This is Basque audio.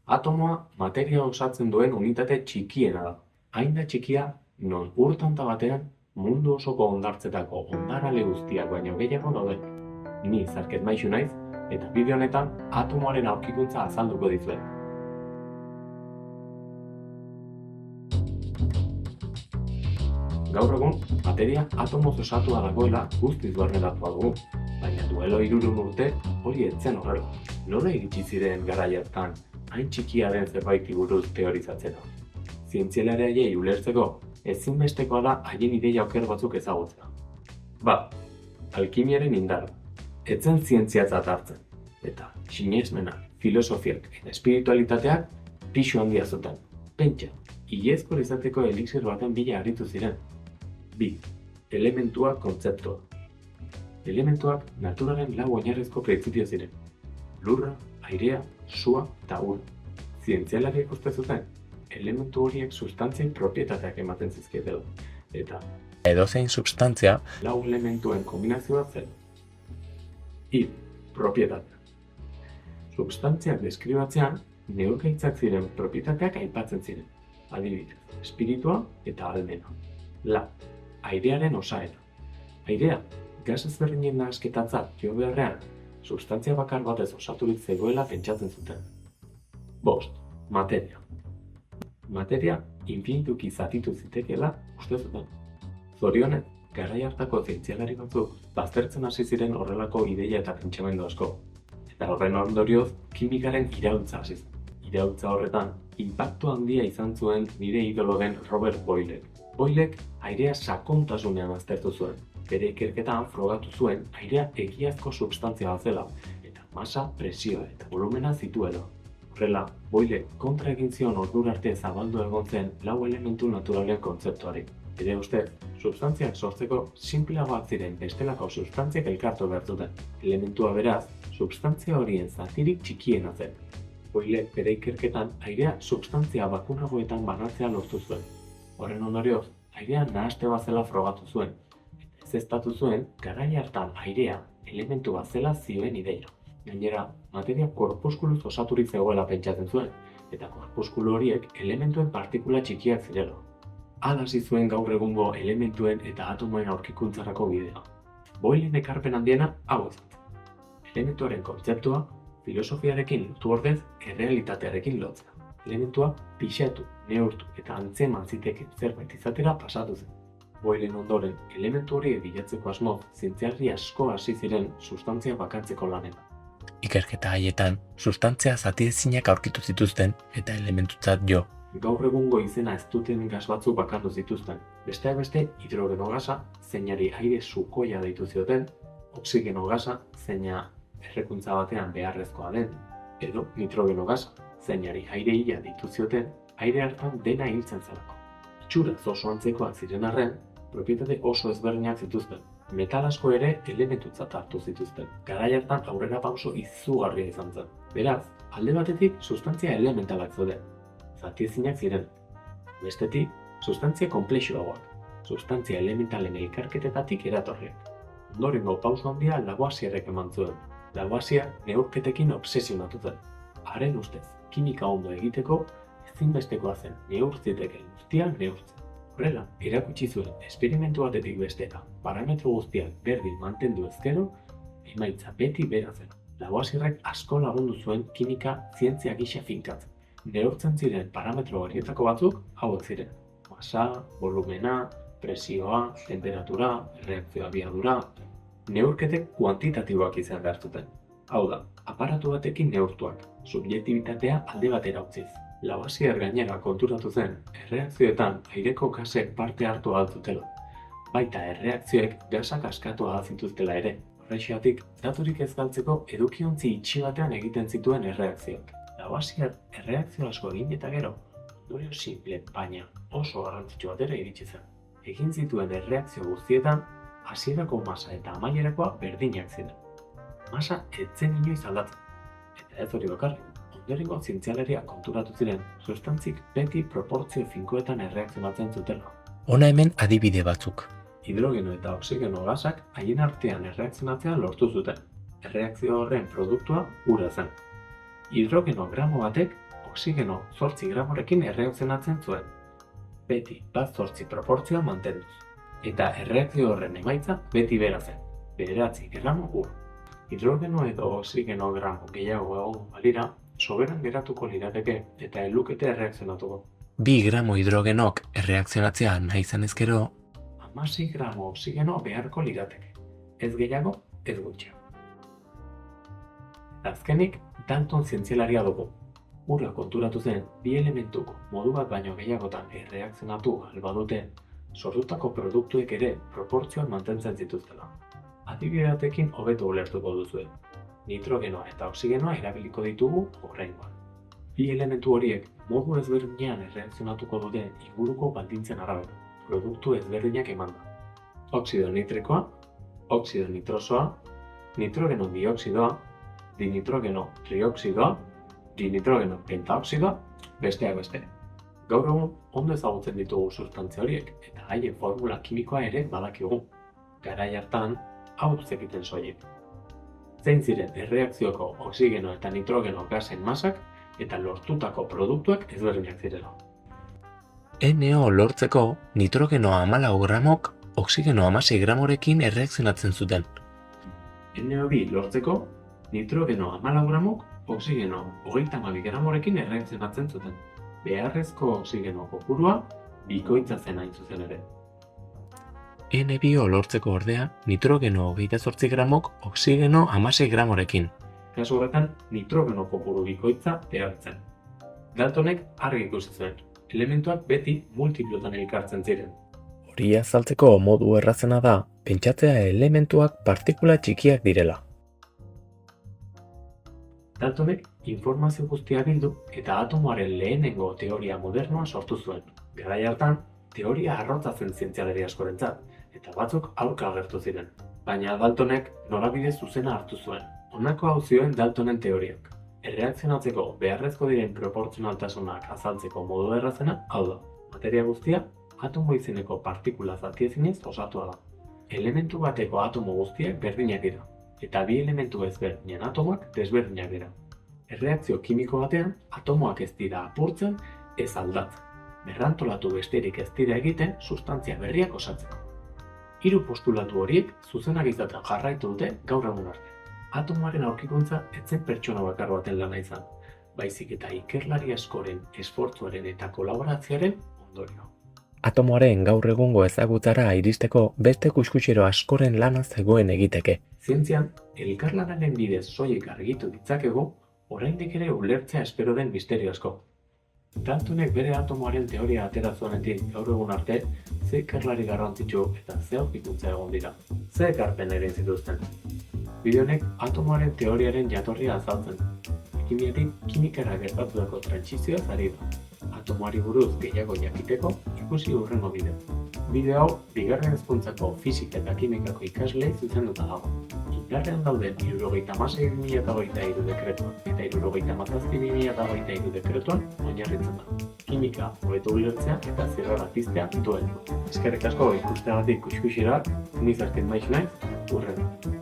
Atomoa materia osatzen duen unitate txikiena da. Hain da txikia, non urtanta batean mundu osoko hondartzetako hondarale guztiak baino gehiago daude. Ni Zarket Maixu naiz, eta bideo honetan atomoaren aurkikuntza azalduko dizuet. Gaur egun, materia atomoz osatua dagoela guztiz barneratua dugu, baina duela 300 urte hori ez zen horrela. Nola iritsi ziren garai hartan hain txikia den zerbaiti buruz teorizatzera? Zientzialariei ulertzeko ezinbestekoa da haien ideia oker batzuk ezagutzea. Bat, alkimiaren indarra. Ez zen zientziatzat hartzen, eta sinesmena, filosofiak eta espiritualitateak pisu handia zuten. Pentsa, ilezkor izateko elixir baten bila aritu ziren. 2. Elementuak kontzeptua. Elementuak naturaren 4 oinarrizko printzipio ziren. Lurra, airea, sua eta ura. Zientzialariek uste zuten, elementu horiek sustantzien propietateak ematen zizkietela. Eta edozein substantzia 4 elementuen kombinazioa zen. Hiru, propietatea. Substantziak deskribatzean, neurgaitzak ziren propietateak aipatzen ziren. Adibidez, espiritua eta almena. Lau, airearen osaera. Airea, gas ezberdinen nahasketantzat jo beharrean, substantzia bakar batez osaturik zegoela pentsatzen zuten. 5. Materia. Materia infinituki zatitu zitekeela uste zuten. Zorionez, garai hartako zientzialari batzuk baztertzen hasi ziren horrelako ideia eta pentsamendu asko. Eta horren ondorioz, kimikaren iraultza hasi zen. Iraultza horretan, inpaktu handia izan zuen nire idolo den Robert Boylek. Boylek airea sakontasunean aztertu zuen. Bere ikerketan frogatu zuen airea egiazko substantzia bat zela, eta masa, presioa eta volumena zituela. Horrela, Boylek kontra egin zion ordura arte zabaldu egon zen 4 elementu naturalen kontzeptuari. Bere ustez, substantziak sortzeko sinpleagoak ziren bestelako substantziak elkartu behar zuten. Elementua beraz, substantzia horien zatirik txikiena zen. Boylek bere ikerketan airea substantzia bakunagoetan banatzea lortu zuen. Horren ondorioz, airea nahaste bat zela frogatu zuen. Eta ezeztatu zuen, garai hartan airea elementu bat zela zioen ideia. Gainera, materia korpuskuluz osaturik zegoela pentsatzen zuen, eta korpuskulu horiek elementuen partikula txikiak zirela. Hala hasi zuen gaur egungo elementuen eta atomoen aurkikuntzarako bidea. Boylen ekarpen handiena hau izan. Elementuaren kontzeptua filosofiarekin lotu ordez errealitatearekin lotzea. Elementua pixatu, neurtu eta antzeman ziteken zerbait izatera pasatu zen. Boylen ondoren, elementu horiek bilatzeko asmoz, zientzialari asko hasi ziren sustantzia bakartzeko lanen. ikerketa haietan sustantzia zatiezinak aurkitu zituzten eta elementutzat jo. Gaur egungo izena ez duten gas batzuk bakandu zituzten. Besteak beste, hidrogeno gasa, zeinari aire sukoia deitu zioten, oxigeno gasa, zeina errekuntza batean beharrezkoa den, edo nitrogeno gasa, zeinari aire hila deitu zioten, aire hartan dena hiltzen zelako. Itxuraz oso antzekoak ziren arren, propietate oso ezberdinak zituzten. Metal asko ere elementutzat hartu zituzten. Garai hartan aurrera pauso izugarria izan zen. Beraz, alde batetik sustantzia elementalak zeuden, zatiezinak ziren. Bestetik, sustantzia konplexuagoak, sustantzia elementalen elkarketetatik eratorriak. Ondorengo pauso handia Lavoisierrek eman zuen. Lavoisier neurketekin obsesionatu zen. Haren ustez, kimika ondo egiteko ezinbestekoa zen neur zitekeen guztiak neurtzen. Horrela, erakutsi zuen esperimentu batetik bestera, parametro guztiak berdin mantendu ezkero, emaitza beti bera zen. Lavoisierrek asko lagundu zuen kimika zientzia gisa finkatzen. Neurtzen ziren parametro horietako batzuk hauek ziren. Masa, volumena, presioa, temperatura, erreakzio abiadura. Neurketek kuantitatiboak izan behar zuten. Hau da, aparatu batekin neurtuak, subjektibitatea alde batera utziz. Lavoisier gainera konturatu zen, erreakzioetan aireko gasek parte hartu ahal zutela. Baita erreakzioek gasak askatu ahal zituztela ere. Horrexegatik, daturik ez galtzeko edukiontzi itxi batean egiten zituen erreakzioak. Lavoisier erreakzio asko egin eta gero, ondorio simple baina oso garrantzitsu batera iritsi zen. Egin zituen erreakzio guztietan, hasierako masa eta amaierakoa berdinak ziren. Masa ez zen inoiz aldatzen. Eta ez hori bakarrik, ondorengo zientzialariak konturatu ziren, sustantzik beti proportzio finkoetan erreakzionatzen zutela. Hona hemen adibide batzuk. Hidrogeno eta oxigeno gasak haien artean erreakzionatzea lortu zuten. Erreakzio horren produktua ura zen. Hidrogeno gramo batek oxigeno 8 gramorekin erreakzionatzen zuen. Beti 1:8 proportzioa mantenduz. Eta erreakzio horren emaitza beti bera zen, 9 gramo ur. Hidrogeno edo oxigeno gramo gehiago egon balira, soberan geratuko lirateke eta ez lukete erreakzionatuko. 2 gramo hidrogenok erreakzionatzea nahi izan ezkero, 16 gramo oxigeno beharko lirateke. Ez gehiago, ez gutxiago. Azkenik, Dalton zientzialaria dugu. Ura konturatu zen, bi elementuko modu bat baino gehiagotan erreakzionatu albadute, sortutako produktuek ere proportzioan mantentzen zituztela. Adibide batekin hobeto ulertuko duzue. Nitrogenoa eta oxigenoa erabiliko ditugu oraingoan. Bi elementu horiek modu ezberdinean erreakzionatuko dute inguruko baldintzen arabera, produktu ezberdinak emanda. Oxido nitrikoa, oxido nitrosoa, nitrogeno dioxidoa, dinitrogeno trioxidoa, dinitrogeno pentaoxidoa, besteak beste. Gaur egun ondo ezagutzen ditugu sustantzia horiek eta haien formula kimikoa ere badakigu. Garai hartan, hau zekiten soilik. Zein ziren erreakzioko oxigeno eta nitrogeno gasen masak eta lortutako produktuak ezberdinak zirela. NO lortzeko nitrogeno 14 gramok oxigeno 16 gramorekin erreakzionatzen zuten. NO2 lortzeko nitrogeno 14 gramok oxigeno 32 gramorekin erreakzionatzen zuten. Beharrezko oxigeno kopurua bikoitza zen hain zuzen ere. N2 lortzeko ordea nitrogeno 28 gramok oxigeno 16 gramorekin. Kasu horretan, nitrogeno kopuru bikoitza behartzen. Daltonek argi ikusi zuen, elementuak beti multiplotan elkartzen ziren. Hori azaltzeko modu errazena da, pentsatzea elementuak partikula txikiak direla. Daltonek informazio guztia bildu eta atomoaren lehenengo teoria modernoa sortu zuen. Garai hartan, teoria arrotza zen zientzialari askorentzat, eta batzuk aurka agertu ziren. Baina Daltonek norabide zuzena hartu zuen. Honako hau zioen Daltonen teoriak. Erreakzionatzeko beharrezko diren proportzionaltasunak azaltzeko modu errazena, hau da, materia guztia atomo izeneko partikula zatiezinez osatua da. Elementu bateko atomo guztiak berdinak dira, eta bi elementu ezberdinen atomoak desberdinak dira. Erreakzio kimiko batean, atomoak ez dira apurtzen, ez aldatzen. Berrantolatu besterik ez dira egiten sustantzia berriak osatzeko. Hiru postulatu horiek zuzenak izaten jarraitu dute gaur egun arte. Atomoaren aurkikuntza ez zen pertsona bakar baten lana izan, baizik eta ikerlari askoren esfortzuaren eta kolaborazioaren ondorio. Atomoaren gaur egungo ezagutzara iristeko beste kuskutsero askoren lana zegoen egiteke. Zientzian, elkarlanaren bidez soilik argitu ditzakegu, oraindik ere ulertzea espero den misterio asko. Daltonek bere atomoaren teoria atera zuenetik gaur egun arte, ze ikerlari garrantzitsu eta ze aurkikuntza egon dira. Ze ekarpen egin zituzten. Bideo honek atomoaren teoriaren jatorria azaltzen. Kimiatik kimikara gertatutako trantsizioaz ari da. Atomoari buruz gehiago jakiteko ikusi hurrengo bideo. Bideo hau bigarren hezkuntzako fisika eta kimikako ikaslei zuzenduta dago. Indarrean dauden 76/2023 dekretuan eta 77/2023 dekretuan oinarritzen da. Kimika hobeto ulertzea eta zerrara piztea duen. Eskerrik asko ikusteagatik kuskusirak, ni Zarten Maiz naiz, hurrengo.